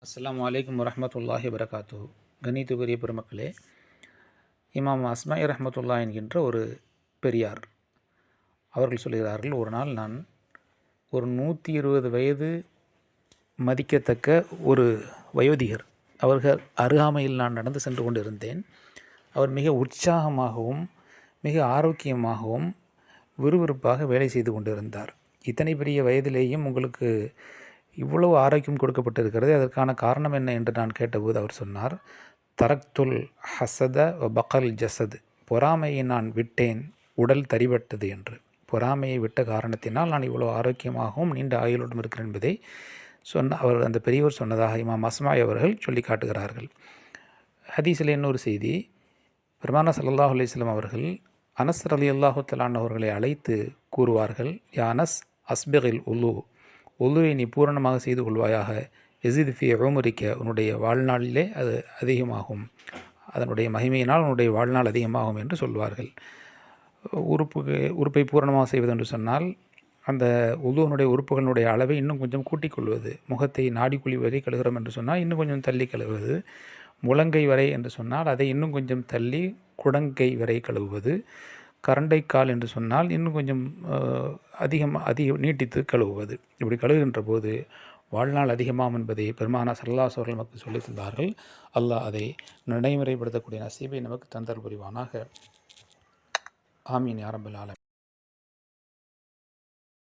அஸ்ஸலாமு அலைக்கும் வரஹ்மத்துல்லாஹி வபரகாத்துஹு. கணித்துக்குரிய பெருமக்களே, இமாம் அஸ்மாஇ ரஹ்மத்துல்லா என்கின்ற ஒரு பெரியார் அவர்கள் சொல்கிறார்கள், ஒரு நாள் நான் ஒரு 120 வயது மதிக்கத்தக்க ஒரு வயோதிகர் அவர்கள் அருகாமையில் நான் நடந்து சென்று கொண்டிருந்தேன். அவர் மிக உற்சாகமாகவும் மிக ஆரோக்கியமாகவும் விறுவிறுப்பாக வேலை செய்து கொண்டிருந்தார். இத்தனை பெரிய வயதிலேயும் உங்களுக்கு இவ்வளவு ஆரோக்கியம் கொடுக்கப்பட்டிருக்கிறது, அதற்கான காரணம் என்ன என்று நான் கேட்டபோது அவர் சொன்னார், தரக்துல் ஹசத வ பக்கல் ஜசத், பொறாமையை நான் விட்டேன், உடல் தரிபட்டது என்று. பொறாமையை விட்ட காரணத்தினால் நான் இவ்வளோ ஆரோக்கியமாகவும் நீண்ட ஆயுளுடன் இருக்கிறேன் என்பதை அவர் அந்த பெரியவர் சொன்னதாக இமாம் அஸ்மாஇ அவர்கள் சொல்லி காட்டுகிறார்கள். ஹதீஸில் இன்னொரு செய்தி, பெருமானா ஸல்லல்லாஹு அலைஹி வஸல்லம் அவர்கள் அனஸ் ரலியல்லாஹு தஆலா அவர்களை அழைத்து கூறுவார்கள், யா அனஸ் அஸ்பிகில் உலுவை நீ பூரணமாக செய்து கொள்வாயாக, எசித் ஃபி உமரிக்க, உன்னுடைய வாழ்நாளிலே அது அதிகமாகும், அதனுடைய மகிமையினால் உன்னுடைய வாழ்நாள் அதிகமாகும் என்று சொல்வார்கள். உறுப்பை பூரணமாக செய்வது என்று சொன்னால் அந்த உலுவனுடைய உறுப்புகளுடைய அளவை இன்னும் கொஞ்சம் கூட்டிக் கொள்வது. முகத்தை நாடிக்குழி வரை கழுகிறோம் என்று சொன்னால் இன்னும் கொஞ்சம் தள்ளி கழுவுவது. முழங்கை வரை என்று சொன்னால் அதை இன்னும் கொஞ்சம் தள்ளி குடங்கை வரை கழுவுவது. கரண்டைக்கால் என்று சொன்னால் இன்னும் கொஞ்சம் அதிக நீட்டித்து கழுவுவது. இப்படி கழுவுகின்ற போது வாழ்நாள் அதிகமாகும் என்பதை பெருமானா ஸல்லல்லாஹு அலைஹி வஸல்லம் நமக்கு சொல்லித் தந்தார்கள். அல்லாஹ் அதை நடைமுறைப்படுத்தக்கூடிய நசீபை நமக்கு தந்தல் புரிவானாக. ஆமீன் யா ரப்பல் ஆலமீன்.